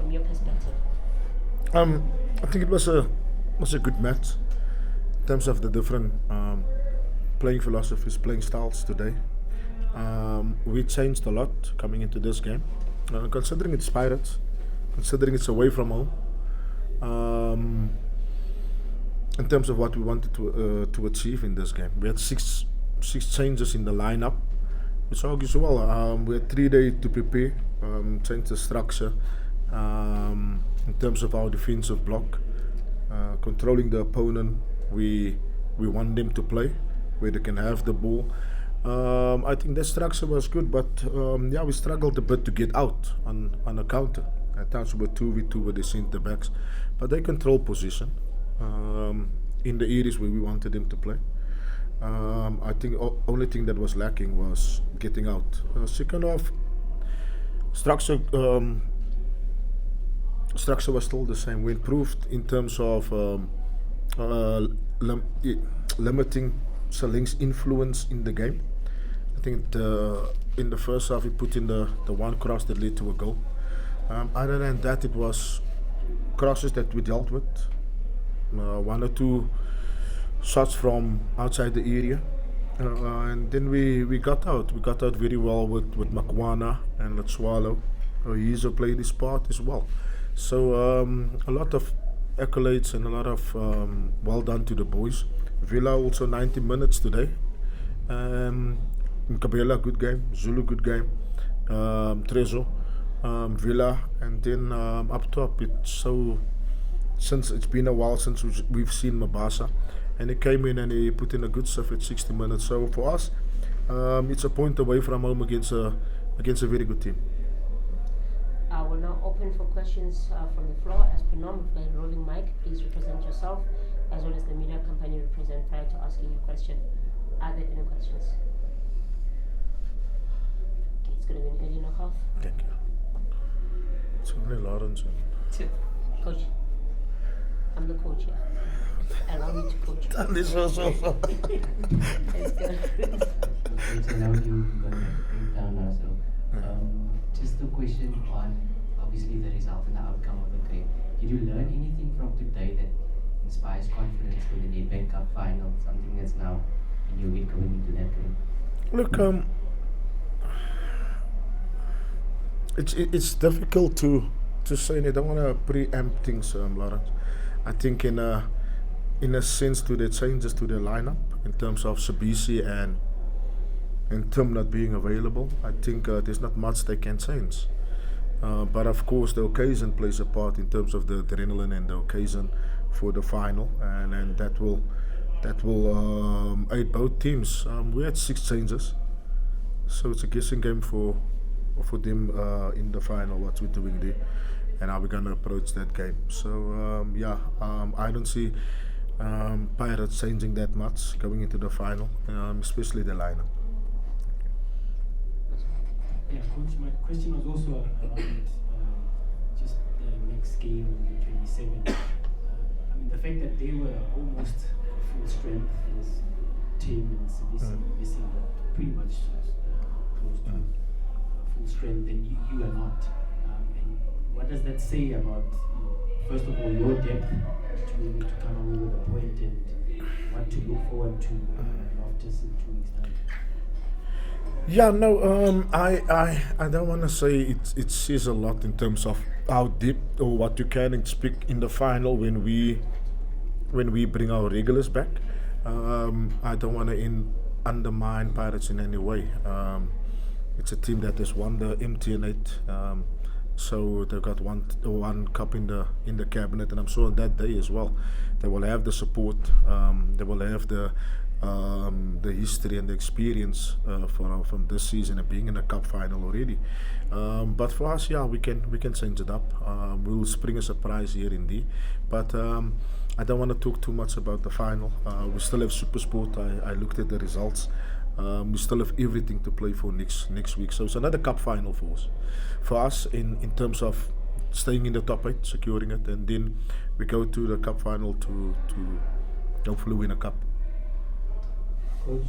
from your perspective? I think it was a good match in terms of the different playing philosophies, playing styles today. We changed a lot coming into this game, considering it's Pirates, considering it's away from home. Um, in terms of what we wanted to achieve in this game, we had six changes in the lineup, which argues well. We had 3 days to prepare, change the structure in terms of our defensive block, controlling the opponent. We want them to play where they can have the ball. I think the structure was good, but yeah, we struggled a bit to get out on a counter. At times we were 2v2 with the centre backs, but they control position in the areas where we wanted them to play. I think only thing that was lacking was getting out. Second half, structure structure was still the same. We improved in terms of limiting Saling's influence in the game. I think in the first half, he put in the one cross that led to a goal. Other than that, it was crosses that we dealt with. One or two shots from outside the area. And then we got out. We got out very well with Makwana and Latswalo. He's played his part as well. So a lot of accolades and a lot of well done to the boys. Villa also 90 minutes today. Nkabela, good game. Zulu, good game. Trezo, Villa, and then up top, it's so since it's been a while since we've seen Mabasa, and he came in and he put in a good stuff at 60 minutes. So for us, it's a point away from home against a very good team. I will now open for questions from the floor. As per norm, we've got a rolling mic. Please represent yourself as well as the media company represent prior to asking your question. Are there any questions? Okay, it's going to be an early knockoff. Thank you. It's only Lawrence. Coach, I'm the coach here. Allow me to coach. This was so fun. Let's go. So now you're going to bring down ourselves. Just a question on obviously the result and the outcome of the game. Did you learn anything from today that inspires confidence for the Nedbank Cup final? Something that's now in your head going into that game. Look, it's difficult to say. And I don't want to preempt things, Lawrence. I think in a sense to the changes to the lineup in terms of Sabisi and Tim not being available, I think there's not much they can change. But of course, the occasion plays a part in terms of the adrenaline and the occasion for the final, and that will aid both teams. We had 6 changes, so it's a guessing game for them in the final. What we're doing there, and how we're gonna approach that game. So I don't see Pirates changing that much going into the final, especially the lineup. Yeah, Coach, my question was also around just the next game on the 27th. I mean, the fact that they were almost full strength as team and Sabisi missing, but pretty much close to full strength, and you are not. And what does that say about, first of all, your depth to be able to come away with a point and what to look forward to after 2 weeks' time? Yeah, no, I don't want to say it says a lot in terms of how deep or what you can expect in the final when we bring our regulars back. I don't want to undermine Pirates in any way. It's a team that has won the MTN8, so they've got one cup in the cabinet, and I'm sure on that day as well they will have the support. They will have the history and the experience from this season and being in a cup final already. But for us, yeah, we can change it up. We'll spring a surprise here indeed. But I don't want to talk too much about the final. We still have SuperSport. I looked at the results. We still have everything to play for next week. So it's another cup final for us. For us, in terms of staying in the top 8, securing it, and then we go to the cup final to hopefully win a cup. Coach,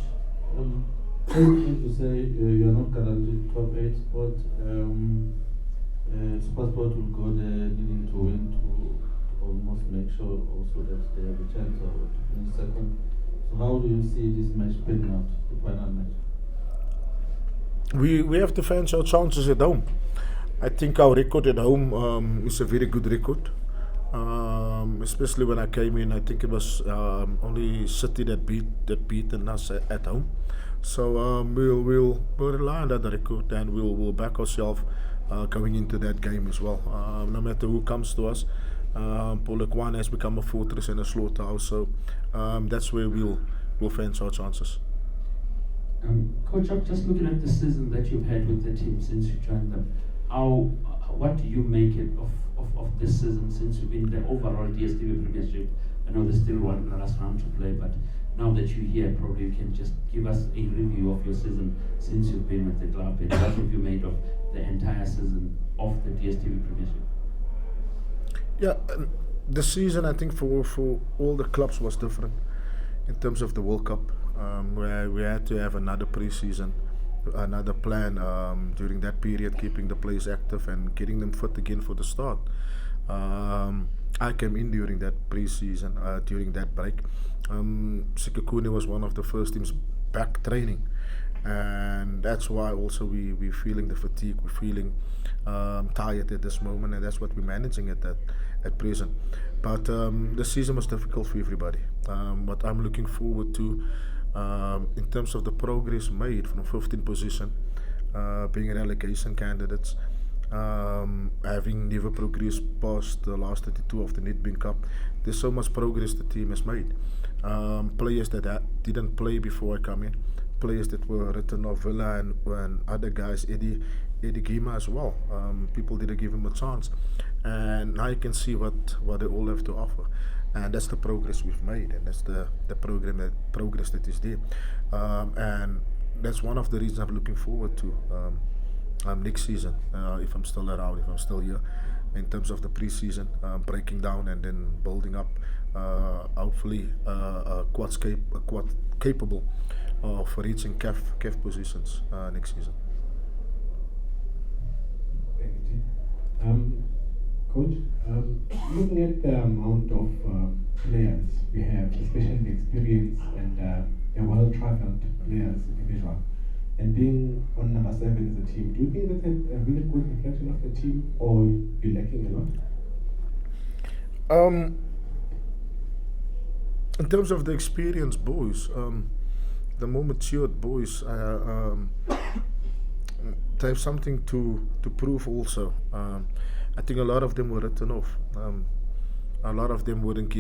sorry to say you're not currently top 8 spot. Supersport will go there needing to win to almost make sure also that they have a chance to finish second. So how do you see this match panning out, the final match? We have to fancy our chances at home. I think our record at home is a very good record. Especially when I came in, I think it was only City that beaten us at home. So we'll rely on that record, and we'll back ourselves going into that game as well. No matter who comes to us, Polokwane has become a fortress and a slaughterhouse. So that's where we'll fancy our chances. Coach, I'm just looking at the season that you've had with the team since you joined them. What do you make it of this season since you've been the overall DSTV Premiership? I know there's still one last round to play, but now that you're here, probably you can just give us a review of your season since you've been with the club, and what have you made of the entire season of the DSTV Premiership? Yeah, the season I think for all the clubs was different in terms of the World Cup, where we had to have another pre-season, another plan during that period, keeping the players active and getting them fit again for the start. I came in during that pre-season, during that break. Sekhukhune was one of the first teams back training, and that's why also we're feeling the fatigue, we're feeling tired at this moment, and that's what we're managing at present. But the season was difficult for everybody. What I'm looking forward to, in terms of the progress made from 15th position, being relegation candidates, having never progressed past the last 32 of the Nedbank Cup. There's so much progress the team has made. Players that didn't play before I come in, players that were written off, Villa and other guys, Eddie Gima as well. People didn't give him a chance, and now you can see what they all have to offer, and that's the progress we've made, and that's the progress that is there, and that's one of the reasons I'm looking forward to next season, if I'm still around, if I'm still here, in terms of the pre-season, breaking down and then building up, hopefully a quad capable of reaching CAF positions next season. Coach, looking at the amount of players we have, especially the experience and the well-traveled players, individual, and being on number 7 as a team, do you think that's a really good reflection of the team, or you're lacking a lot? In terms of the experienced boys, the more matured boys, they have something to prove also. I think a lot of them were written off. A lot of them weren't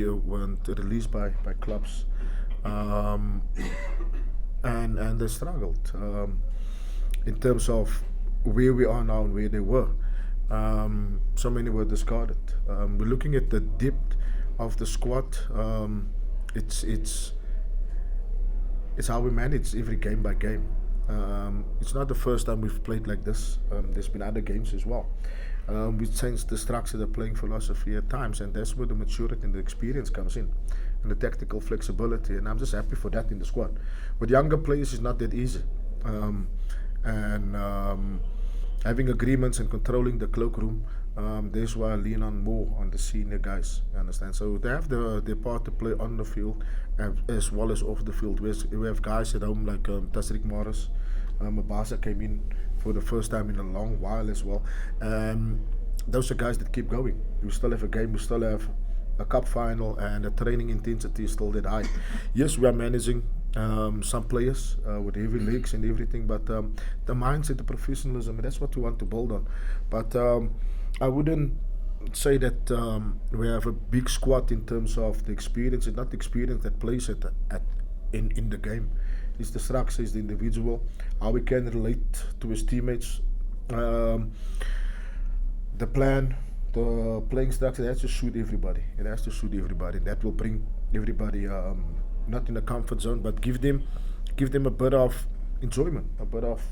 released by clubs, and they struggled in terms of where we are now and where they were. So many were discarded. We're looking at the depth of the squad. It's how we manage every game by game. It's not the first time we've played like this. There's been other games as well. We changed the structure, the playing philosophy at times, and that's where the maturity and the experience comes in, and the tactical flexibility. And I'm just happy for that in the squad. With younger players, it's not that easy. Having agreements and controlling the cloakroom, that's why I lean on more on the senior guys. You understand? So they have their part to play on the field as well as off the field. We have guys at home like Tasrik Morris, Mabasa came in for the first time in a long while as well. Those are guys that keep going. We still have a game, we still have a cup final, and the training intensity is still that high. Yes, we are managing some players with heavy legs and everything, but the mindset, the professionalism, that's what we want to build on. But I wouldn't say that we have a big squad in terms of the experience. It's not the experience that plays in the game. It's the structure, it's the individual, how we can relate to his teammates, the plan, the playing structure. It has to suit everybody. It has to suit everybody. That will bring everybody not in a comfort zone, but give them a bit of enjoyment, a bit of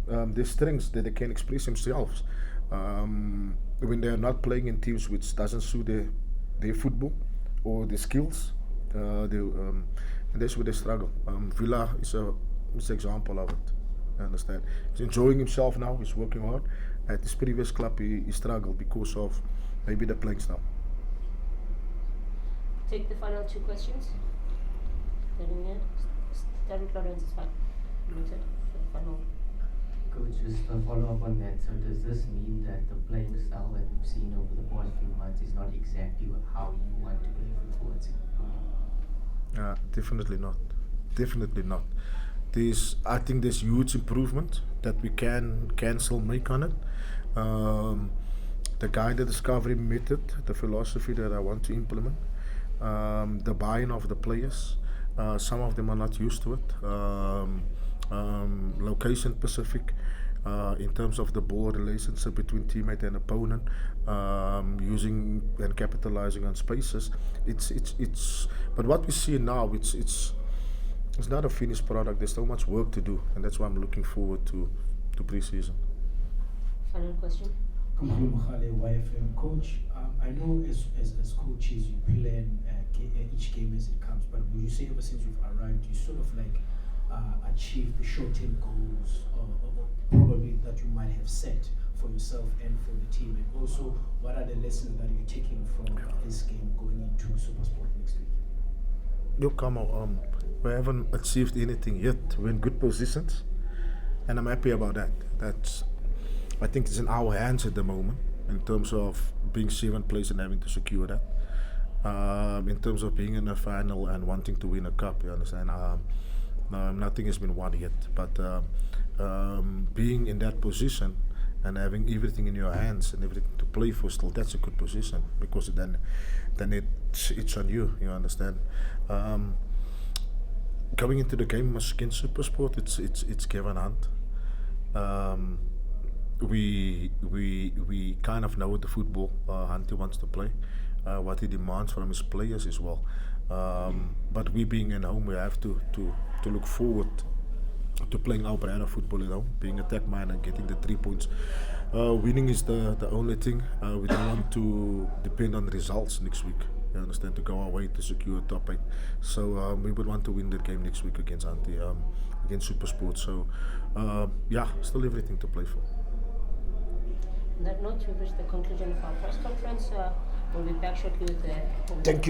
their strengths that they can express themselves. When they are not playing in teams which doesn't suit their football or their skills, and that's where they struggle. Villa is an example of it. You understand? He's enjoying himself now. He's working hard. At his previous club, he struggled because of maybe the playing style. Take the final two questions. Derek Lawrence is fine. Noted for the final. Coach, just a follow up on that. So does this mean that the playing style that we've seen over the past few months is not exactly how you want to play football at Sekhukhune? Definitely not. Definitely not. I think there's huge improvement that we can still make on it. The guided discovery method, the philosophy that I want to implement, the buy-in of the players. Some of them are not used to it. Location specific, in terms of the ball relationship between teammate and opponent, using and capitalizing on spaces. But what we see now, it's not a finished product. There's so much work to do, and that's why I'm looking forward to pre-season. Final question. Kamalo Mohale, YFM. Coach, I know as coaches you plan each game as it comes, but would you say ever since you've arrived, you sort of like achieve the short-term goals or probably that you might have set for yourself and for the team? And also, what are the lessons that you're taking from this game going into SuperSport next week? Look, Kamo, we haven't achieved anything yet. We're in good positions, and I'm happy about that. I think it's in our hands at the moment in terms of being 7th place and having to secure that. In terms of being in the final and wanting to win a cup, you understand? Nothing has been won yet, but being in that position and having everything in your hands and everything to play for still, that's a good position, because then it's on you, you understand? Going into the game against SuperSport, it's given hand. We kind of know the football Hanti wants to play, what he demands from his players as well. But we being at home, we have to look forward to playing our brand of football at home, being attack-minded and getting the 3 points. Winning is the only thing. We don't want to depend on results next week. You understand, to go away to secure top 8. So we would want to win that game next week against Hanti, against SuperSport. So still everything to play for. On that note, we've reached the conclusion of our press conference. We'll be back shortly with the... Thank you.